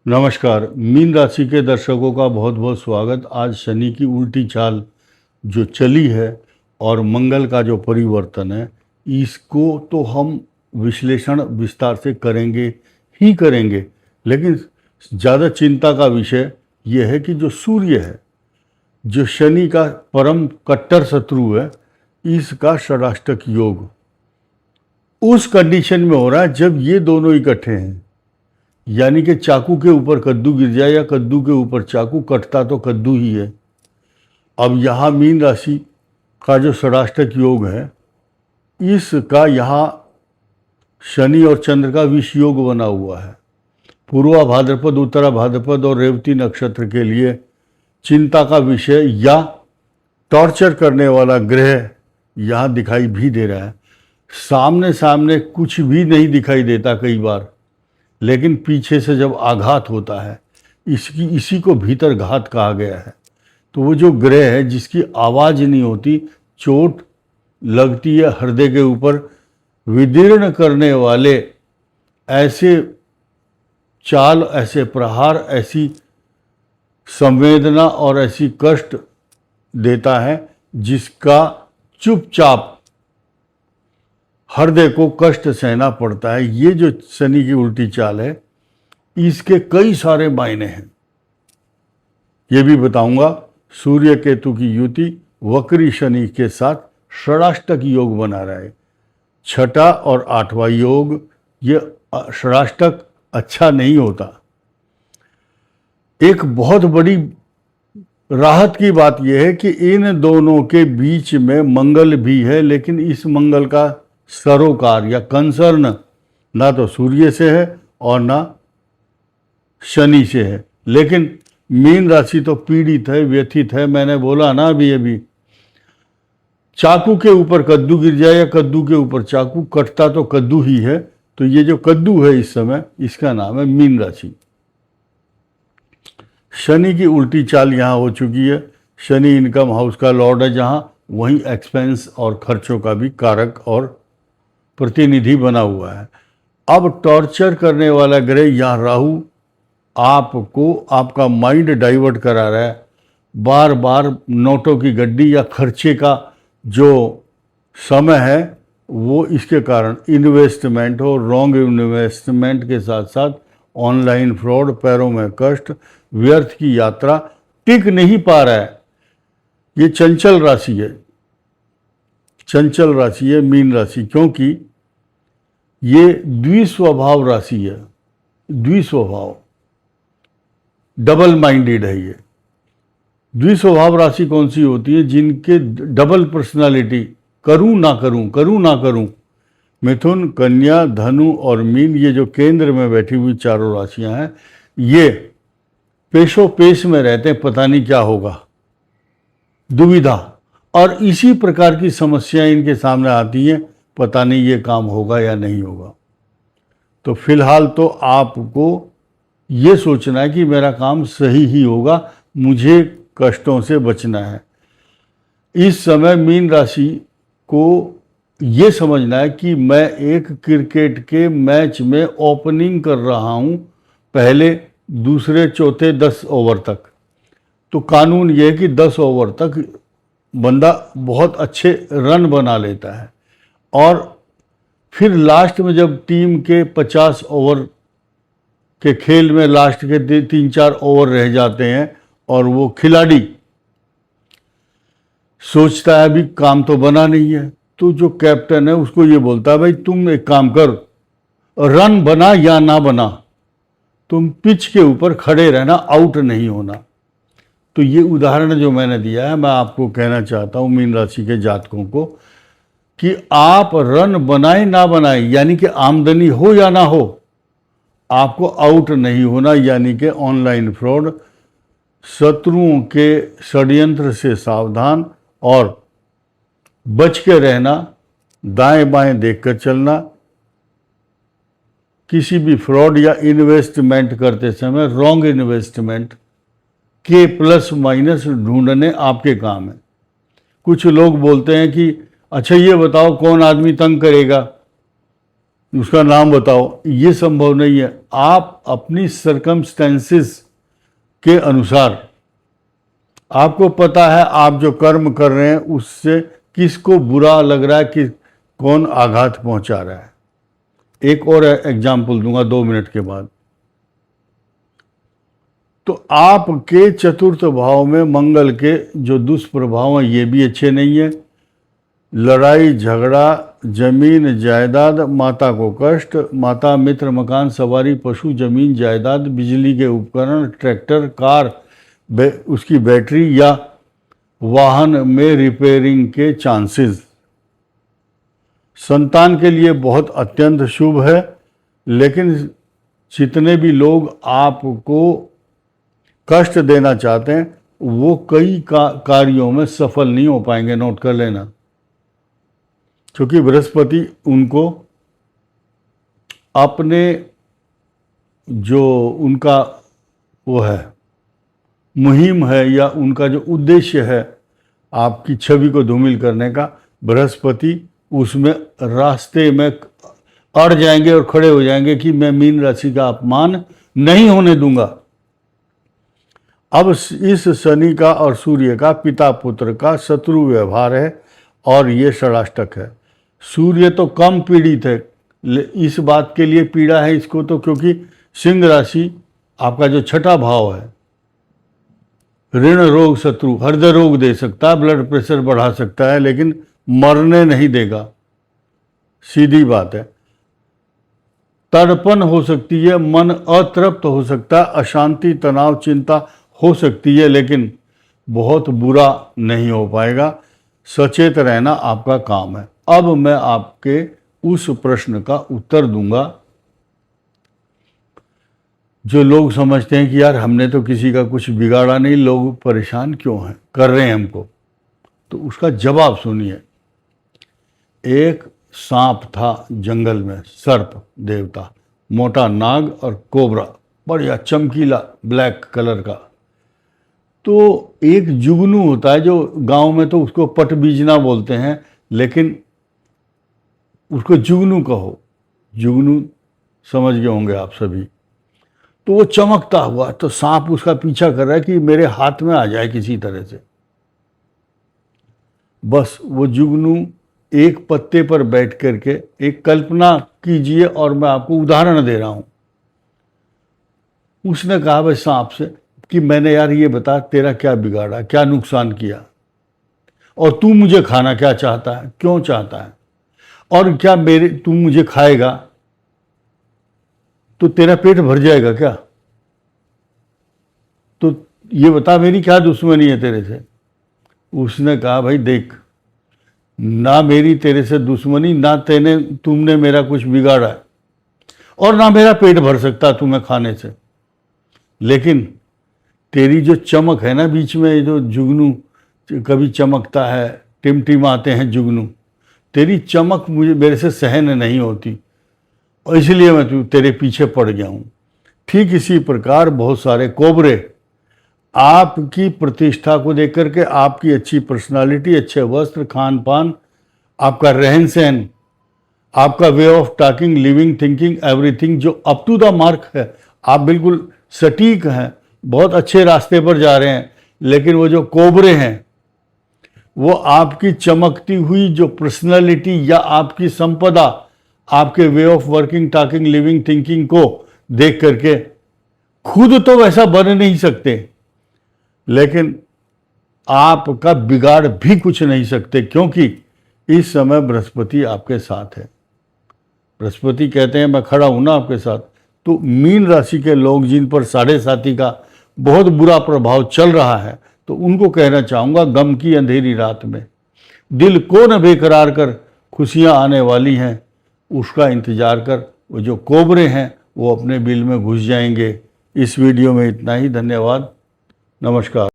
नमस्कार। मीन राशि के दर्शकों का बहुत बहुत स्वागत। आज शनि की उल्टी चाल जो चली है और मंगल का जो परिवर्तन है, इसको तो हम विश्लेषण विस्तार से करेंगे ही करेंगे, लेकिन ज़्यादा चिंता का विषय यह है कि जो सूर्य है, जो शनि का परम कट्टर शत्रु है, इसका षडाष्टक योग उस कंडीशन में हो रहा है जब ये दोनों इकट्ठे हैं। यानी कि चाकू के ऊपर कद्दू गिर जाए या कद्दू के ऊपर चाकू, कटता तो कद्दू ही है। अब यहाँ मीन राशि का जो षडाष्टक योग है, इसका यहाँ शनि और चंद्र का विष योग बना हुआ है। पूर्वा भाद्रपद, उत्तरा भाद्रपद और रेवती नक्षत्र के लिए चिंता का विषय या टॉर्चर करने वाला ग्रह यहाँ दिखाई भी दे रहा है। सामने सामने कुछ भी नहीं दिखाई देता कई बार, लेकिन पीछे से जब आघात होता है, इसी को भीतर घात कहा गया है। तो वो जो ग्रह है जिसकी आवाज़ नहीं होती, चोट लगती है हृदय के ऊपर, विदीर्ण करने वाले ऐसे चाल, ऐसे प्रहार, ऐसी संवेदना और ऐसी कष्ट देता है जिसका चुपचाप हृदय को कष्ट सहना पड़ता है। ये जो शनि की उल्टी चाल है, इसके कई सारे मायने हैं, ये भी बताऊंगा। सूर्य केतु की युति वक्री शनि के साथ षडाष्टक योग बना रहा है। छठा और आठवां योग, ये षडाष्टक अच्छा नहीं होता। एक बहुत बड़ी राहत की बात यह है कि इन दोनों के बीच में मंगल भी है, लेकिन इस मंगल का सरोकार या कंसर्न ना तो सूर्य से है और ना शनि से है। लेकिन मीन राशि तो पीड़ित है, व्यथित है। मैंने बोला ना अभी चाकू के ऊपर कद्दू गिर जाए या कद्दू के ऊपर चाकू, कटता तो कद्दू ही है। तो ये जो कद्दू है इस समय, इसका नाम है मीन राशि। शनि की उल्टी चाल यहाँ हो चुकी है। शनि इनकम हाउस का लॉर्ड है, जहाँ वहीं एक्सपेंस और खर्चों का भी कारक और प्रतिनिधि बना हुआ है। अब टॉर्चर करने वाला ग्रह यहाँ राहु आपको, आपका माइंड डाइवर्ट करा रहा है। बार बार नोटों की गड्डी या खर्चे का जो समय है, वो इसके कारण इन्वेस्टमेंट हो, रॉन्ग इन्वेस्टमेंट के साथ साथ ऑनलाइन फ्रॉड, पैरों में कष्ट, व्यर्थ की यात्रा, टिक नहीं पा रहा है। ये चंचल राशि है, चंचल राशि है मीन राशि, क्योंकि ये द्विस्वभाव राशि है। द्विस्वभाव, डबल माइंडेड है ये। द्विस्वभाव राशि कौन सी होती है? जिनके डबल पर्सनालिटी, करूं ना करूं, करूं ना करूं। मिथुन, कन्या, धनु और मीन, ये जो केंद्र में बैठी हुई चारों राशियां हैं, ये पेशो पेश में रहते हैं, पता नहीं क्या होगा, दुविधा। और इसी प्रकार की समस्याएं इनके सामने आती हैं, पता नहीं ये काम होगा या नहीं होगा। तो फिलहाल तो आपको ये सोचना है कि मेरा काम सही ही होगा, मुझे कष्टों से बचना है। इस समय मीन राशि को ये समझना है कि मैं एक क्रिकेट के मैच में ओपनिंग कर रहा हूँ, पहले, दूसरे, चौथे 10 ओवर तक। तो कानून ये है कि 10 ओवर तक बंदा बहुत अच्छे रन बना लेता है, और फिर लास्ट में जब टीम के 50 ओवर के खेल में लास्ट के 3-4 ओवर रह जाते हैं और वो खिलाड़ी सोचता है अभी काम तो बना नहीं है, तो जो कैप्टन है उसको ये बोलता है, भाई तुम एक काम कर, रन बना या ना बना, तुम पिच के ऊपर खड़े रहना, आउट नहीं होना। तो ये उदाहरण जो मैंने दिया है, मैं आपको कहना चाहता हूँ मीन राशि के जातकों को, कि आप रन बनाए ना बनाए, यानी कि आमदनी हो या ना हो, आपको आउट नहीं होना। यानी कि ऑनलाइन फ्रॉड, शत्रुओं के षड्यंत्र से सावधान और बच के रहना, दाएं बाएं देखकर चलना। किसी भी फ्रॉड या इन्वेस्टमेंट करते समय रॉन्ग इन्वेस्टमेंट के प्लस माइनस ढूंढने आपके काम है। कुछ लोग बोलते हैं कि अच्छा ये बताओ कौन आदमी तंग करेगा, उसका नाम बताओ, ये संभव नहीं है। आप अपनी सर्कमस्टेंसेस के अनुसार, आपको पता है आप जो कर्म कर रहे हैं उससे किसको बुरा लग रहा है, कि कौन आघात पहुंचा रहा है। एक और एग्जाम्पल दूंगा 2 मिनट के बाद। तो आपके चतुर्थ भाव में मंगल के जो दुष्प्रभाव हैं ये भी अच्छे नहीं है। लड़ाई झगड़ा, जमीन जायदाद, माता को कष्ट, माता मित्र मकान सवारी पशु जमीन जायदाद, बिजली के उपकरण, ट्रैक्टर कार, उसकी बैटरी या वाहन में रिपेयरिंग के चांसेस। संतान के लिए बहुत अत्यंत शुभ है, लेकिन जितने भी लोग आपको कष्ट देना चाहते हैं वो कई कार्यों में सफल नहीं हो पाएंगे, नोट कर लेना, क्योंकि बृहस्पति उनको अपने जो उनका वो है मुहिम है या उनका जो उद्देश्य है आपकी छवि को धूमिल करने का, बृहस्पति उसमें रास्ते में अड़ जाएंगे और खड़े हो जाएंगे कि मैं मीन राशि का अपमान नहीं होने दूंगा। अब इस शनि का और सूर्य का पिता पुत्र का शत्रु व्यवहार है और ये षडाष्टक है। सूर्य तो कम पीड़ित है, इस बात के लिए पीड़ा है इसको तो क्योंकि सिंह राशि आपका जो छठा भाव है, ऋण रोग शत्रु, हृदय रोग दे सकता है, ब्लड प्रेशर बढ़ा सकता है, लेकिन मरने नहीं देगा, सीधी बात है। तड़पन हो सकती है, मन अतृप्त हो सकता है, अशांति तनाव चिंता हो सकती है, लेकिन बहुत बुरा नहीं हो पाएगा। सचेत रहना आपका काम है। अब मैं आपके उस प्रश्न का उत्तर दूंगा जो लोग समझते हैं कि यार हमने तो किसी का कुछ बिगाड़ा नहीं, लोग परेशान क्यों हैं, कर रहे हैं हमको। तो उसका जवाब सुनिए। एक सांप था जंगल में, सर्प देवता, मोटा नाग और कोबरा, बढ़िया चमकीला ब्लैक कलर का। तो एक जुगनू होता है जो गांव में तो उसको पटबीजना बोलते हैं, लेकिन उसको जुगनू कहो, जुगनू समझ गए होंगे आप सभी। तो वो चमकता हुआ, तो सांप उसका पीछा कर रहा है कि मेरे हाथ में आ जाए किसी तरह से। बस वो जुगनू एक पत्ते पर बैठ करके, एक कल्पना कीजिए और मैं आपको उदाहरण दे रहा हूं, उसने कहा भाई सांप से कि मैंने यार ये बता तेरा क्या बिगाड़ा, क्या नुकसान किया, और तू मुझे खाना क्या चाहता है, क्यों चाहता है, और क्या मेरे तू मुझे खाएगा तो तेरा पेट भर जाएगा क्या, तो ये बता मेरी क्या दुश्मनी है तेरे से। उसने कहा भाई देख, ना मेरी तेरे से दुश्मनी, ना तुमने मेरा कुछ बिगाड़ा है, और ना मेरा पेट भर सकता तुम्हें खाने से, लेकिन तेरी जो चमक है ना बीच में, जो जुगनू कभी चमकता है, टिमटिमाते हैं जुगनू, तेरी चमक मुझे मेरे से सहन नहीं होती और इसलिए मैं तेरे पीछे पड़ गया हूँ। ठीक इसी प्रकार बहुत सारे कोबरे आपकी प्रतिष्ठा को देख करके, आपकी अच्छी पर्सनालिटी, अच्छे वस्त्र, खान पान, आपका रहन सहन, आपका way of talking, living, thinking, everything जो अप टू द मार्क है, आप बिल्कुल सटीक हैं, बहुत अच्छे रास्ते पर जा रहे हैं, लेकिन वो जो कोबरे हैं वो आपकी चमकती हुई जो पर्सनालिटी या आपकी संपदा, आपके way of working, talking, living, thinking को देख करके खुद तो वैसा बन नहीं सकते, लेकिन आपका बिगाड़ भी कुछ नहीं सकते, क्योंकि इस समय बृहस्पति आपके साथ है। बृहस्पति कहते हैं मैं खड़ा हूं ना आपके साथ। तो मीन राशि के लोग जिन पर 7.5 का बहुत बुरा प्रभाव चल रहा है, तो उनको कहना चाहूँगा गम की अंधेरी रात में दिल को न बेकरार कर, खुशियाँ आने वाली हैं, उसका इंतज़ार कर। वो जो कोबरे हैं वो अपने बिल में घुस जाएंगे। इस वीडियो में इतना ही। धन्यवाद, नमस्कार।